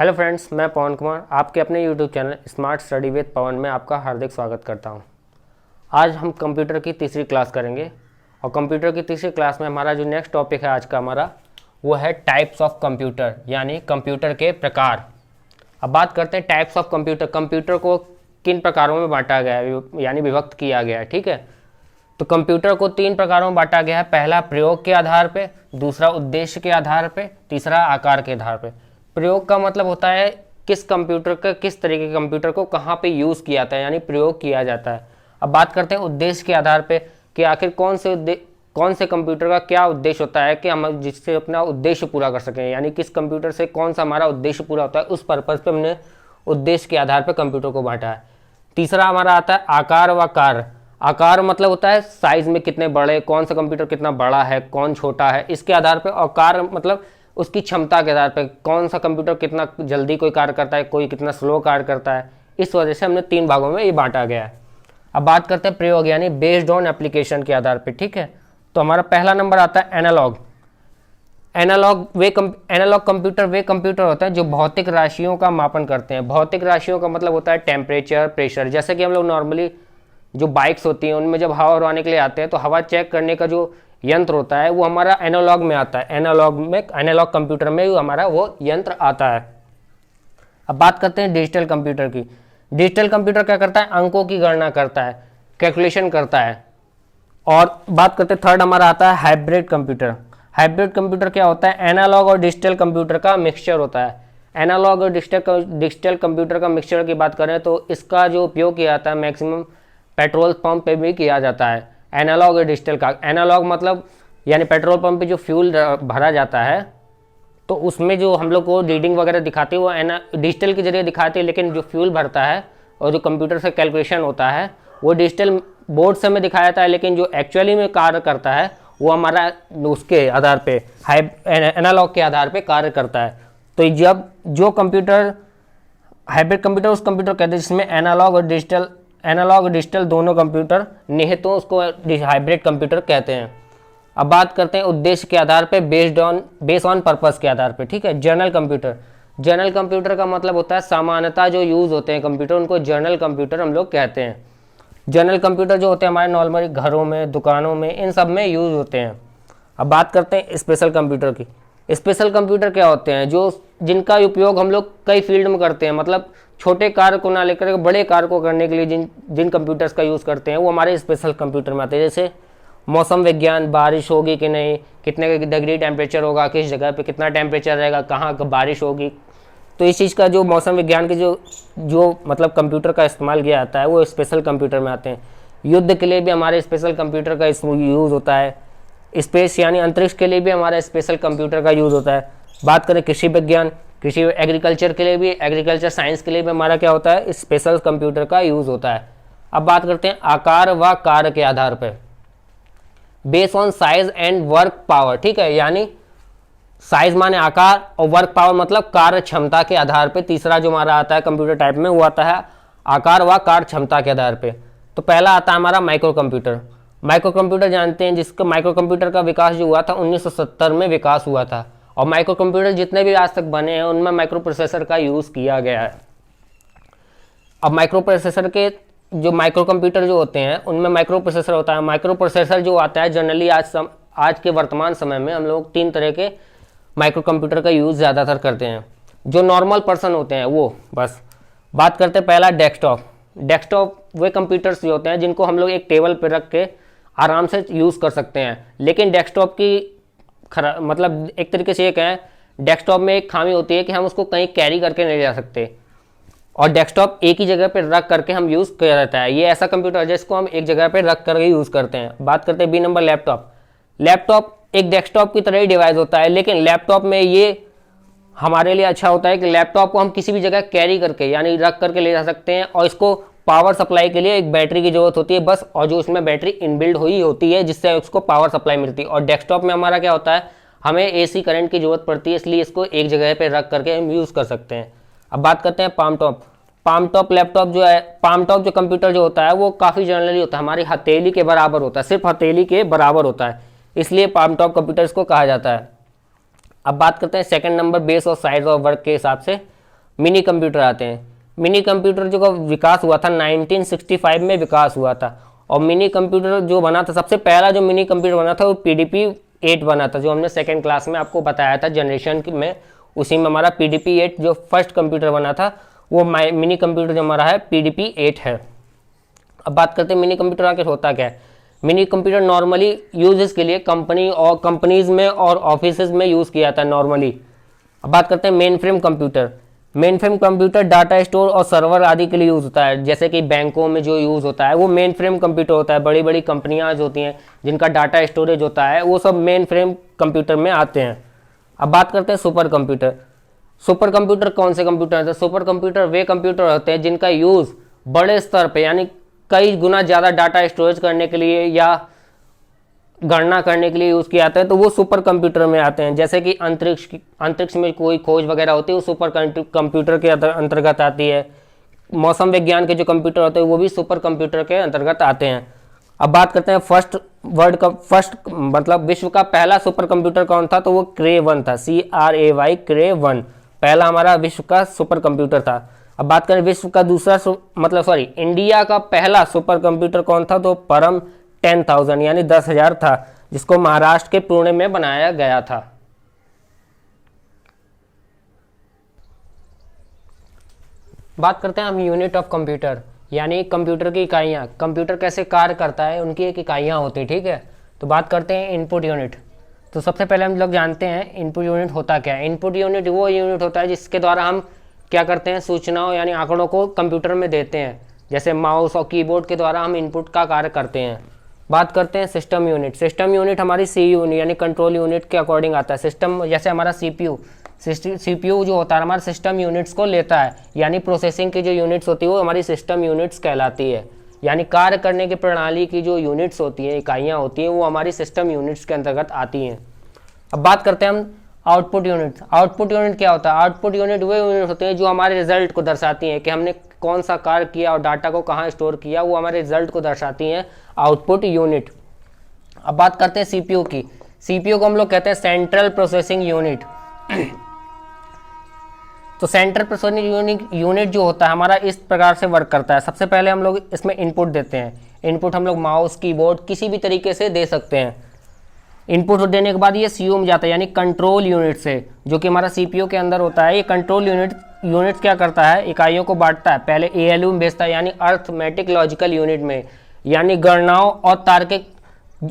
Hello friends, मैं पवन कुमार आपके अपने YouTube channel smart study with Pavan में आपका हार्दिक स्वागत करता हूं। आज हम कंप्यूटर की तीसरी क्लास करेंगे और कंप्यूटर की तीसरी क्लास में हमारा जो नेक्स्ट टॉपिक है आज का हमारा वो है टाइप्स ऑफ कंप्यूटर, यानी कंप्यूटर के प्रकार। अब बात करते हैं टाइप्स ऑफ कंप्यूटर। कंप्यूटर को किन प्रकारों में बांटा गया है, यानी विभक्त किया गया है। ठीक है, तो कंप्यूटर को 3 प्रकारों में बांटा गया है। पहला प्रयोग के आधार पे, दूसरा उद्देश्य के आधार पे, तीसरा आकार के आधार पे। प्रयोग का मतलब होता है किस कंप्यूटर का, किस तरीके के कंप्यूटर को कहाँ पे यूज़ किया जाता है, यानी प्रयोग किया जाता है। अब बात करते हैं उद्देश्य के आधार पे कि आखिर कौन से कंप्यूटर का क्या उद्देश्य होता है कि हम जिससे अपना उद्देश्य पूरा कर सकें, यानी किस कंप्यूटर से कौन सा हमारा उद्देश्य पूरा होता है, उस पर्पज़ पे हमने उद्देश्य के आधार पर कंप्यूटर को बांटा है। तीसरा हमारा आता है आकार व कार्य। आकार मतलब होता है साइज में कितने बड़े, कौन सा कंप्यूटर कितना बड़ा है, कौन छोटा है, इसके आधार पे। और कार्य मतलब उसकी क्षमता के आधार पे, कौन सा कंप्यूटर कितना जल्दी कोई कार्य करता है, कोई कितना स्लो कार्य करता है। इस वजह से हमने 3 भागों में ये बांटा गया है। अब बात करते हैं प्रयोग, यानी बेस्ड ऑन एप्लीकेशन के आधार पे। ठीक है, तो हमारा पहला नंबर आता है एनालॉग। एनालॉग कंप्यूटर वे कंप्यूटर होते हैं जो भौतिक राशियों का मापन करते हैं। भौतिक राशियों का मतलब होता है टेम्परेचर, प्रेशर। जैसे कि हम लोग नॉर्मली जो बाइक्स होती हैं उनमें जब हवा उड़वाने के लिए आते हैं तो हवा चेक करने का जो यंत्र होता है वो हमारा एनालॉग में आता है। एनालॉग कंप्यूटर में हमारा वो यंत्र आता है। अब बात करते हैं डिजिटल कंप्यूटर की। डिजिटल कंप्यूटर क्या करता है, अंकों की गणना करता है, कैलकुलेशन करता है। और बात करते हैं थर्ड हमारा आता है हाइब्रिड कंप्यूटर। हाइब्रिड कंप्यूटर क्या होता है, एनालॉग और डिजिटल कंप्यूटर का मिक्सचर होता है। एनालॉग और डिजिटल कंप्यूटर का मिक्सचर की बात करें तो इसका जो उपयोग किया जाता है मैक्सिमम पेट्रोल पंप पे भी किया जाता है। एनालॉग और डिजिटल का, एनालॉग मतलब यानी पेट्रोल पंप पे जो फ्यूल भरा जाता है तो उसमें जो हम लोग को रीडिंग वगैरह दिखाती है वो डिजिटल के जरिए दिखाती है, लेकिन जो फ्यूल भरता है और जो कंप्यूटर से कैलकुलेशन होता है वो डिजिटल बोर्ड से में दिखाया जाता है, लेकिन जो एक्चुअली में कार्य करता है वो हमारा उसके आधार पे एनालॉग के आधार पे कार्य करता है। तो जब जो कंप्यूटर हाइब्रिड कंप्यूटर उस कंप्यूटर कहते हैं जिसमें एनालॉग और डिजिटल दोनों कंप्यूटर निहित हो, उसको हाइब्रिड कंप्यूटर कहते हैं। अब बात करते हैं उद्देश्य के आधार पे, बेस्ड ऑन पर्पस के आधार पे। ठीक है, जर्नल कंप्यूटर का मतलब होता है सामान्यतः जो यूज़ होते हैं कंप्यूटर उनको जर्नल कंप्यूटर हम लोग कहते हैं। जर्नल कंप्यूटर जो होते हैं हमारे नॉर्मली घरों में, दुकानों में, इन सब में यूज़ होते हैं। अब बात करते हैं स्पेशल कंप्यूटर की। स्पेशल कंप्यूटर क्या होते हैं, जिनका उपयोग हम लोग कई फील्ड में करते हैं, मतलब छोटे कार्य को ना लेकर बड़े कार्य को करने के लिए जिन कंप्यूटर्स का यूज़ करते हैं वो हमारे स्पेशल कंप्यूटर में आते हैं। जैसे मौसम विज्ञान, बारिश होगी कि नहीं, कितने डिग्री टेम्परेचर होगा, किस जगह पे कितना टेम्परेचर रहेगा, कहाँ बारिश होगी, तो इस चीज़ का जो मौसम विज्ञान के जो मतलब कंप्यूटर का इस्तेमाल किया जाता है वो स्पेशल कंप्यूटर में आते हैं। युद्ध के लिए भी हमारे स्पेशल कंप्यूटर का यूज़ होता है। स्पेस यानी अंतरिक्ष के लिए भी हमारा स्पेशल कंप्यूटर का यूज़ होता है। बात करें कृषि विज्ञान, कृषि एग्रीकल्चर के लिए भी, एग्रीकल्चर साइंस के लिए भी हमारा क्या होता है, स्पेशल कंप्यूटर का यूज़ होता है। अब बात करते हैं आकार व कार्य के आधार पर, based on size and work power. ठीक है, यानी साइज माने आकार और वर्क पावर मतलब कार्य क्षमता के आधार पे। तीसरा जो हमारा आता है कंप्यूटर टाइप में वो आता है आकार व कार्य क्षमता के आधार पे। तो पहला आता है हमारा माइक्रो कंप्यूटर। माइक्रो कंप्यूटर जानते हैं, जिसका माइक्रो कंप्यूटर का विकास जो हुआ था 1970 में विकास हुआ था। और माइक्रो कंप्यूटर जितने भी आज तक बने हैं उनमें माइक्रो प्रोसेसर का यूज़ किया गया है। अब माइक्रो प्रोसेसर के जो माइक्रो कंप्यूटर जो होते हैं उनमें माइक्रो प्रोसेसर होता है। माइक्रो प्रोसेसर जो आता है जनरली आज के वर्तमान समय में हम लोग 3 तरह के माइक्रो कंप्यूटर का यूज़ ज़्यादातर करते हैं। जो नॉर्मल पर्सन होते हैं वो बस बात करते हैं पहला डेस्कटॉप वे कंप्यूटर्स जो होते हैं जिनको हम लोग एक टेबल पर रख के आराम से यूज़ कर सकते हैं। लेकिन डेस्कटॉप की मतलब एक तरीके से ये कहें, डेस्कटॉप में एक खामी होती है कि हम उसको कहीं कैरी करके नहीं जा सकते और डेस्कटॉप एक ही जगह पर रख करके हम यूज़ किया जाता है। ये ऐसा कंप्यूटर है जिसको हम एक जगह पर रख करके यूज़ करते हैं। बात करते हैं बी नंबर लैपटॉप एक डेस्कटॉप की तरह ही डिवाइस होता है, लेकिन लैपटॉप में ये हमारे लिए अच्छा होता है कि लैपटॉप को हम किसी भी जगह कैरी करके यानी रख करके ले जा सकते हैं और इसको पावर सप्लाई के लिए एक बैटरी की जरूरत होती है बस, और जो उसमें बैटरी इनबिल्ड हुई होती है जिससे उसको पावर सप्लाई मिलती है। और डेस्कटॉप में हमारा क्या होता है, हमें एसी करंट की जरूरत पड़ती है, इसलिए इसको एक जगह पर रख करके हम यूज़ कर सकते हैं। अब बात करते हैं पामटॉप लैपटॉप जो है, पामटॉप जो कंप्यूटर जो होता है वो काफ़ी जनरली होता है, हमारी हथेली के बराबर होता है, सिर्फ हथेली के बराबर होता है, इसलिए पामटॉप कंप्यूटर इसको कहा जाता है। अब बात करते हैं सेकंड नंबर बेस और साइज और वर्क के हिसाब से। मिनी कंप्यूटर आते हैं। मिनी कंप्यूटर जो का विकास हुआ था 1965 में विकास हुआ था, और मिनी कंप्यूटर जो बना था, सबसे पहला जो मिनी कंप्यूटर बना था वो PDP 8 बना था, जो हमने सेकेंड क्लास में आपको बताया था जनरेशन में। उसी में हमारा PDP 8 जो फर्स्ट कंप्यूटर बना था, वो मिनी कंप्यूटर जो हमारा है PDP 8 है। अब बात करते हैं मिनी कंप्यूटर आखिर होता क्या है। मिनी कंप्यूटर नॉर्मली यूजेस के लिए कंपनी और कंपनीज में और ऑफिसेज में यूज़ किया जाता है नॉर्मली। अब बात करते हैं main frame computer. Main frame computer data store और सर्वर आदि के लिए यूज़ होता है। जैसे कि बैंकों में जो यूज़ होता है वो मेन फ्रेम कंप्यूटर होता है। बड़ी बड़ी कंपनियां जो होती हैं जिनका डाटा स्टोरेज होता है वो सब मेन फ्रेम कंप्यूटर में आते हैं। अब बात करते हैं सुपर कंप्यूटर। सुपर कंप्यूटर कौन से कंप्यूटर होते हैं? सुपर कंप्यूटर वे कंप्यूटर होते हैं जिनका यूज़ बड़े स्तर पर यानी कई गुना ज़्यादा डाटा स्टोरेज करने के लिए या गणना करने के लिए यूज़ किया जाता है, तो वो सुपर कंप्यूटर में आते हैं। जैसे कि अंतरिक्ष में कोई खोज वगैरह होती है वो सुपर कंप्यूटर के अंतर्गत आती है। मौसम विज्ञान के जो कंप्यूटर होते हैं वो भी सुपर कंप्यूटर के अंतर्गत आते हैं। अब बात करते हैं फर्स्ट मतलब विश्व का पहला सुपर कंप्यूटर कौन था? तो वो क्रे 1 था, CRAY क्रे 1 पहला हमारा विश्व का सुपर कंप्यूटर था। अब बात करें विश्व का दूसरा इंडिया का पहला सुपर कंप्यूटर कौन था? तो परम 10,000 यानी 10,000 था, जिसको महाराष्ट्र के पुणे में बनाया गया था। बात करते हैं हम यूनिट ऑफ कंप्यूटर यानी कंप्यूटर की इकाइयाँ। कंप्यूटर कैसे कार्य करता है उनकी एक इकाइयाँ होती है, ठीक है। तो बात करते हैं इनपुट यूनिट। तो सबसे पहले हम लोग जानते हैं इनपुट यूनिट होता क्या है। इनपुट यूनिट वो यूनिट होता है जिसके द्वारा हम क्या करते हैं, सूचनाओं यानी आंकड़ों को कंप्यूटर में देते हैं। जैसे माउस और कीबोर्ड के द्वारा हम इनपुट का कार्य करते हैं। बात करते हैं सिस्टम यूनिट। सिस्टम यूनिट हमारी CU यानी कंट्रोल यूनिट के अकॉर्डिंग आता है। सिस्टम जैसे हमारा CPU जो होता है हमारे सिस्टम यूनिट्स को लेता है, यानी प्रोसेसिंग की जो यूनिट्स होती है वो हमारी सिस्टम यूनिट्स कहलाती है। यानी कार्य करने की प्रणाली की जो यूनिट्स होती हैं, इकाइयाँ होती हैं, वो हमारी सिस्टम यूनिट्स के अंतर्गत आती हैं। अब बात करते हैं हम आउटपुट यूनिट। आउटपुट यूनिट क्या होता है? आउटपुट यूनिट वो यूनिट होते हैं जो हमारे रिजल्ट को दर्शाती हैं कि हमने कौन सा कार्य किया और डाटा को कहाँ स्टोर किया, वो हमारे रिजल्ट को दर्शाती हैं आउटपुट यूनिट। अब बात करते हैं CPU की। CPU को हम लोग कहते हैं सेंट्रल प्रोसेसिंग यूनिट। तो सेंट्रल प्रोसेसिंग यूनिट जो होता है हमारा इस प्रकार से वर्क करता है। सबसे पहले हम लोग इसमें इनपुट देते हैं। इनपुट हम लोग माउस, कीबोर्ड किसी भी तरीके से दे सकते हैं। इनपुट देने के बाद ये CU में जाता है यानी कंट्रोल यूनिट से, जो कि हमारा CPU के अंदर होता है। ये कंट्रोल यूनिट क्या करता है, इकाइयों को बांटता है। पहले ALU में भेजता है यानी अर्थमेटिक लॉजिकल यूनिट में, यानी गणनाओं और तार्किक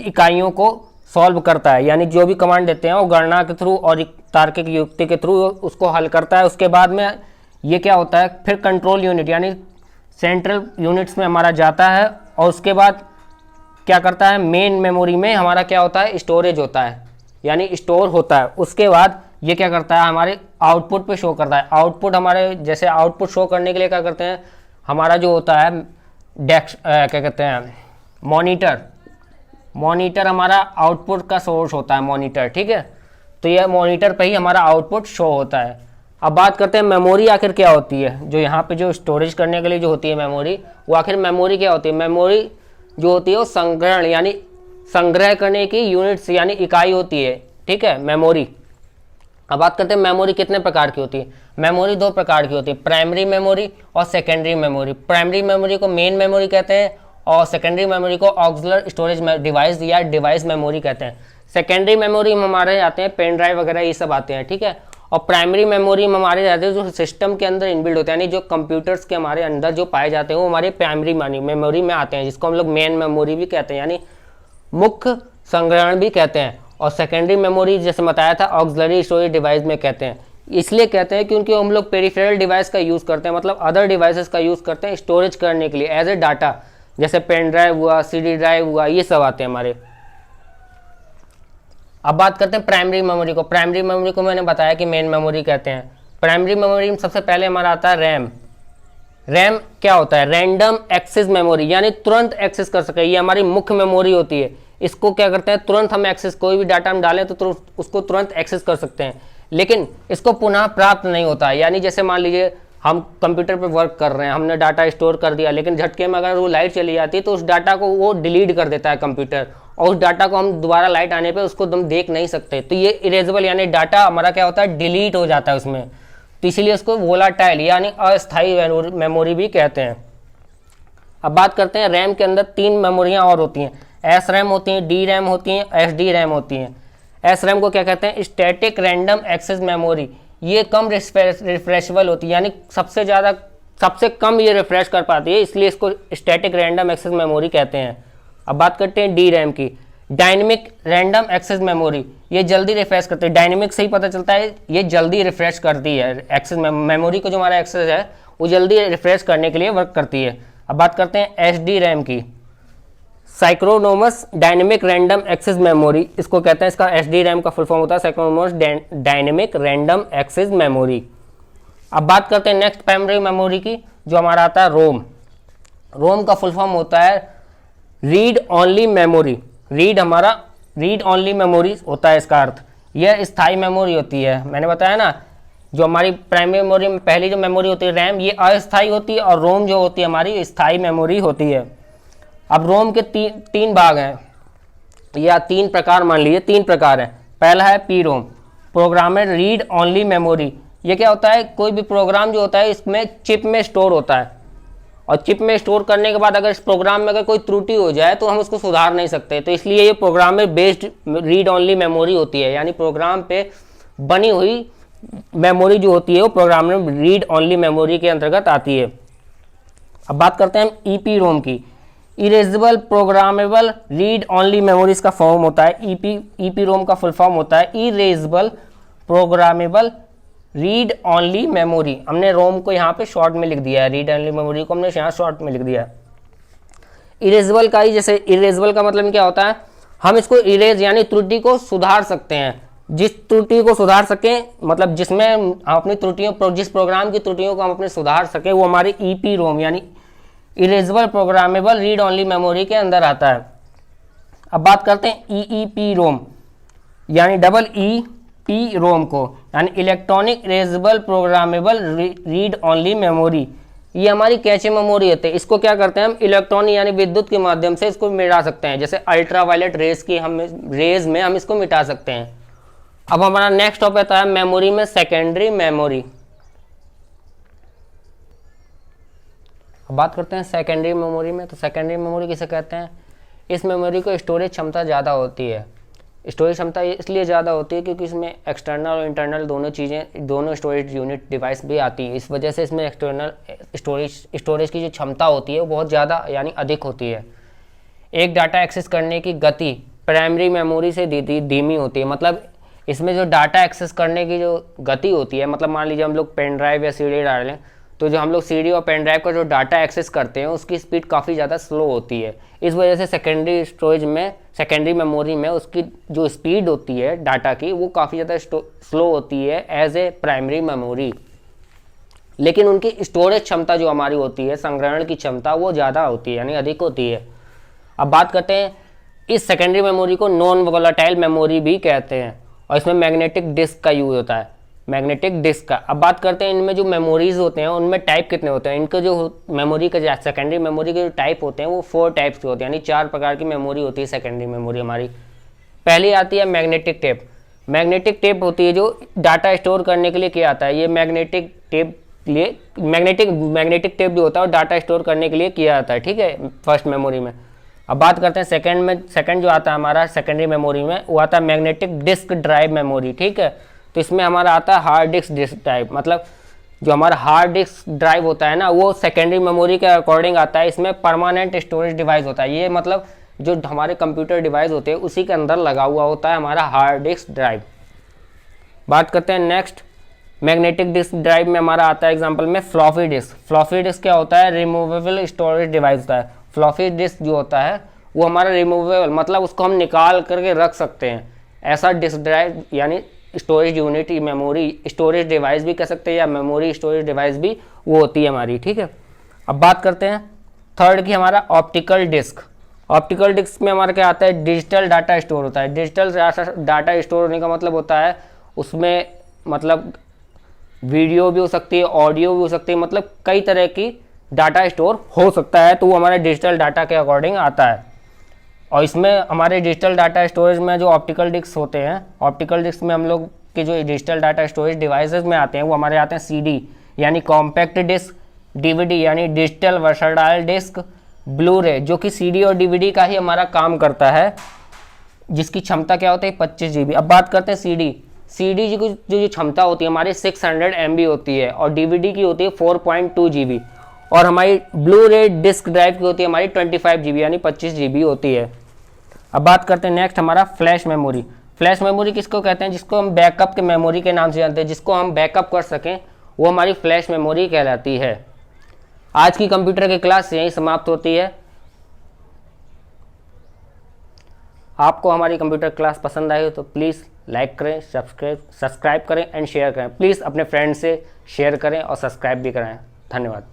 इकाइयों को सॉल्व करता है। यानी जो भी कमांड देते हैं वो गणना के थ्रू और तार्किक युक्ति के थ्रू उसको हल करता है। उसके बाद में ये क्या होता है, फिर कंट्रोल यूनिट यानी सेंट्रल यूनिट्स में हमारा जाता है, और उसके बाद क्या करता है, मेन मेमोरी में हमारा क्या होता है, स्टोरेज होता है यानी स्टोर होता है। उसके बाद ये क्या करता है, हमारे आउटपुट पे शो करता है। आउटपुट हमारे जैसे आउटपुट शो करने के लिए क्या करते हैं, हमारा जो होता है क्या कहते हैं, मॉनिटर हमारा आउटपुट का सोर्स होता है, मॉनिटर, ठीक है। तो ये मॉनिटर पे ही हमारा आउटपुट शो होता है। अब बात करते हैं मेमोरी आखिर क्या होती है। जो यहाँ पे जो स्टोरेज करने के लिए जो होती है मेमोरी, वो आखिर मेमोरी क्या होती है? मेमोरी जो होती है वो संग्रहण यानी संग्रह करने की यूनिट्स यानी इकाई होती है, ठीक है, मेमोरी। अब बात करते हैं मेमोरी कितने प्रकार की होती है। मेमोरी 2 प्रकार की होती है, प्राइमरी मेमोरी और सेकेंडरी मेमोरी। प्राइमरी मेमोरी को मेन मेमोरी कहते हैं और सेकेंडरी मेमोरी को ऑक्सिलर स्टोरेज डिवाइस या डिवाइस मेमोरी कहते हैं। सेकेंडरी मेमोरी में हमारे आते हैं पेन ड्राइव वगैरह ये सब आते हैं, ठीक है। और प्राइमरी मेमोरी में हमारे जाते हैं जो सिस्टम के अंदर इनबिल्ड होते हैं, यानी जो कंप्यूटर्स के हमारे अंदर जो पाए जाते हैं वो हमारे प्राइमरी मेमोरी में आते हैं, जिसको हम लोग मेन मेमोरी भी कहते हैं यानी मुख्य संग्रहण भी कहते हैं। और सेकेंडरी मेमोरी जैसे बताया था ऑक्सिलरी स्टोरेज डिवाइस में कहते हैं। इसलिए कहते हैं क्योंकि हम लोग पेरिफेरल डिवाइस का यूज़ करते हैं, मतलब अदर डिवाइसेस का यूज़ करते हैं स्टोरेज करने के लिए एज ए डाटा, जैसे पेन ड्राइव हुआ, CD ड्राइव हुआ, ये सब आते हैं हमारे। अब बात करते हैं प्राइमरी मेमोरी को। प्राइमरी मेमोरी को मैंने बताया कि मेन मेमोरी कहते हैं। प्राइमरी मेमोरी में सबसे पहले हमारा आता है रैम। रैम क्या होता है, रैंडम एक्सेस मेमोरी, यानी तुरंत एक्सेस कर सके, ये हमारी मुख्य मेमोरी होती है। इसको क्या करते हैं, तुरंत हम एक्सेस, कोई भी डाटा हम डालें तो उसको तुरंत एक्सेस कर सकते हैं, लेकिन इसको पुनः प्राप्त नहीं होता है। यानी जैसे मान लीजिए हम कंप्यूटर पर वर्क कर रहे हैं, हमने डाटा स्टोर कर दिया, लेकिन झटके में अगर वो लाइट चली जाती है तो उस डाटा को वो डिलीट कर देता है कंप्यूटर, और उस डाटा को हम दोबारा लाइट आने पे उसको हम देख नहीं सकते। तो ये इरेजेबल यानी डाटा हमारा क्या होता है, डिलीट हो जाता है उसमें। तो इसीलिए उसको वोलाटाइल यानी अस्थायी मेमोरी भी कहते हैं। अब बात करते हैं रैम के अंदर 3 मेमोरियां और होती हैं, एस रैम होती हैं, डी रैम होती हैं, एस डी रैम होती हैं। एस रैम को क्या कहते हैं? Static random access memory. ये कम रिफ्रेशेबल होती है, यानी सबसे कम ये रिफ्रेश कर पाती है, इसलिए इसको स्टैटिक रैंडम एक्सेस मेमोरी कहते हैं। अब बात करते हैं डी रैम की, डायनेमिक रैंडम एक्सेस मेमोरी। ये जल्दी रिफ्रेश करती है, डायनेमिक से ही पता चलता है ये जल्दी रिफ्रेश करती है, एक्सेस मेमोरी को जो हमारा एक्सेस है वो जल्दी रिफ्रेश करने के लिए वर्क करती है। अब बात करते हैं एस डी रैम की, साइक्रोनोमस डायनेमिक रैंडम एक्सेस मेमोरी इसको कहते हैं। इसका एस डी रैम का फुल फॉर्म होता है साइक्रोनोमस डायनेमिक रैंडम एक्सेस मेमोरी। अब बात करते हैं नेक्स्ट प्राइमरी मेमोरी की, जो हमारा आता है रोम। रोम का फुल फॉर्म होता है read only memory. Read only memory होता है इसका अर्थ। यह स्थायी मेमोरी होती है, मैंने बताया ना, जो हमारी प्राइमरी मेमोरी में पहली जो मेमोरी होती है रैम, ये अस्थायी होती है, और रोम जो होती है हमारी स्थायी मेमोरी होती है। अब रोम के तीन भाग हैं, या 3 प्रकार मान लीजिए, 3 प्रकार हैं। पहला है P ROM, programmed read only memory. ये क्या होता है? कोई भी प्रोग्राम जो होता है इसमें चिप में स्टोर होता है, और चिप में स्टोर करने के बाद अगर इस प्रोग्राम में अगर कोई त्रुटि हो जाए तो हम उसको सुधार नहीं सकते, तो इसलिए ये प्रोग्राम में बेस्ड रीड ओनली मेमोरी होती है, यानी प्रोग्राम पे बनी हुई मेमोरी जो होती है वो प्रोग्राम में रीड ओनली मेमोरी के अंतर्गत आती है। अब बात करते हैं हम ईपी रोम की, erasable programmable read only memory इसका फॉर्म होता है। ईपी रोम का फुल फॉर्म होता है erasable programmable read only memory. हमने रोम को यहाँ पे शॉर्ट में लिख दिया है, रीड ओनली मेमोरी को हमने यहाँ शॉर्ट में लिख दिया है। इरेजेबल का ही, जैसे इरेजेबल का मतलब क्या होता है? हम इसको इरेज यानी त्रुटि को सुधार सकते हैं। जिस त्रुटि को सुधार सकें, मतलब जिसमें हम अपनी त्रुटियों, जिस प्रोग्राम की त्रुटियों को हम अपने सुधार सके, वो हमारी ईपी रोम यानी erasable programmable read only memory के अंदर आता है। अब बात करते हैं ईईपी रोम यानी डबल ई पी रोम को, यानी electronic erasable programmable read only memory. ये हमारी कैचे मेमोरी होती है। इसको क्या करते हैं हम? इलेक्ट्रॉनिक यानी विद्युत के माध्यम से इसको मिटा सकते हैं, जैसे अल्ट्रावायलेट रेज में हम इसको मिटा सकते हैं। अब हमारा नेक्स्ट टॉपिक आता है मेमोरी में सेकेंडरी मेमोरी। अब बात करते हैं सेकेंडरी मेमोरी में, तो सेकेंडरी मेमोरी किसे कहते हैं? इस मेमोरी को स्टोरेज क्षमता ज़्यादा होती है। स्टोरेज क्षमता इसलिए ज़्यादा होती है क्योंकि इसमें एक्सटर्नल और इंटरनल दोनों स्टोरेज यूनिट डिवाइस भी आती है। इस वजह से इसमें एक्सटर्नल स्टोरेज की जो क्षमता होती है वो बहुत ज़्यादा यानी अधिक होती है। एक डाटा एक्सेस करने की गति प्राइमरी मेमोरी से धीमी होती है। मतलब इसमें जो डाटा एक्सेस करने की जो गति होती है, मतलब मान लीजिए हम लोग पेन ड्राइव या सीडी डालें, तो जो हम लोग सीडी और पेन ड्राइव का जो डाटा एक्सेस करते हैं उसकी स्पीड काफ़ी ज़्यादा स्लो होती है। इस वजह से सेकेंडरी मेमोरी में उसकी जो स्पीड होती है डाटा की वो काफ़ी ज़्यादा स्लो होती है एज ए प्राइमरी मेमोरी। लेकिन उनकी स्टोरेज क्षमता जो हमारी होती है, संग्रहण की क्षमता, वो ज़्यादा होती है यानी अधिक होती है। अब बात करते हैं इस सेकेंडरी मेमोरी को नॉन वोलेटाइल मेमोरी भी कहते हैं, और इसमें मैग्नेटिक डिस्क का यूज होता है, मैग्नेटिक डिस्क का। अब बात करते हैं इनमें जो मेमोरीज होते हैं उनमें टाइप कितने होते हैं। इनके जो मेमोरी का सेकेंडरी मेमोरी के जो टाइप होते हैं वो 4 टाइप्स के होते हैं, यानी 4 प्रकार की मेमोरी होती है सेकेंडरी मेमोरी हमारी। पहली आती है मैग्नेटिक टेप। मैग्नेटिक टेप होती है जो डाटा स्टोर करने के लिए किया आता है। ये मैग्नेटिक टेप जो होता है वो डाटा स्टोर करने के लिए किया जाता है, ठीक है, फर्स्ट मेमोरी में। अब बात करते हैं सेकंड जो आता है हमारा सेकेंडरी मेमोरी में, वो आता है मैग्नेटिक डिस्क ड्राइव मेमोरी, ठीक है। तो इसमें हमारा आता है हार्ड डिस्क ड्राइव। मतलब जो हमारा हार्ड डिस्क ड्राइव होता है ना, वो सेकेंडरी मेमोरी के अकॉर्डिंग आता है। इसमें परमानेंट स्टोरेज डिवाइस होता है। ये मतलब जो हमारे कंप्यूटर डिवाइस होते हैं उसी के अंदर लगा हुआ होता है हमारा हार्ड डिस्क ड्राइव। बात करते हैं नेक्स्ट मैग्नेटिक डिस्क ड्राइव में हमारा आता है एग्जाम्पल में फ्लॉपी डिस्क। फ्लॉपी डिस्क क्या होता है? रिमूवेबल स्टोरेज डिवाइस होता है। फ्लॉपी डिस्क जो होता है वो हमारा रिमूवेबल, मतलब उसको हम निकाल करके रख सकते हैं। ऐसा डिस्क ड्राइव यानी storage unit, memory storage device भी कह सकते हैं, या मेमोरी स्टोरेज डिवाइस भी वो होती है हमारी, ठीक है। अब बात करते हैं थर्ड की, हमारा ऑप्टिकल डिस्क। ऑप्टिकल डिस्क में हमारा क्या आता है? डिजिटल डाटा स्टोर होता है। डिजिटल डाटा स्टोर होने का मतलब होता है उसमें मतलब वीडियो भी हो सकती है, ऑडियो भी हो सकती है, मतलब कई तरह की डाटा स्टोर हो सकता है, तो वो हमारे डिजिटल डाटा के अकॉर्डिंग आता है। और इसमें हमारे डिजिटल डाटा स्टोरेज में जो ऑप्टिकल डिस्क होते हैं, ऑप्टिकल डिस्क में हम लोग के जो डिजिटल डाटा स्टोरेज डिवाइसेस में आते हैं वो हमारे आते हैं सीडी यानी कॉम्पैक्ट डिस्क, डीवीडी यानी डिजिटल वर्सटाइल डिस्क, ब्लू रे जो कि सीडी और डीवीडी का ही हमारा काम करता है, जिसकी क्षमता क्या होती है 25 GB। अब बात करते हैं सीडी। सीडी की जो क्षमता होती है हमारी 600 MB होती है और डीवीडी की होती है 4.2 GB और हमारी ब्लू रे डिस्क ड्राइव की होती है हमारी 25 GB यानी 25 GB होती है। अब बात करते हैं नेक्स्ट हमारा फ्लैश मेमोरी। फ्लैश मेमोरी किसको कहते हैं? जिसको हम बैकअप के मेमोरी के नाम से जानते हैं, जिसको हम बैकअप कर सकें वो हमारी फ्लैश मेमोरी कहलाती है। आज की कंप्यूटर की क्लास यहीं समाप्त होती है। आपको हमारी कंप्यूटर क्लास पसंद आई हो तो प्लीज़ लाइक करें, सब्सक्राइब करें एंड शेयर करें। प्लीज़ अपने फ्रेंड से शेयर करें और सब्सक्राइब भी करें। धन्यवाद।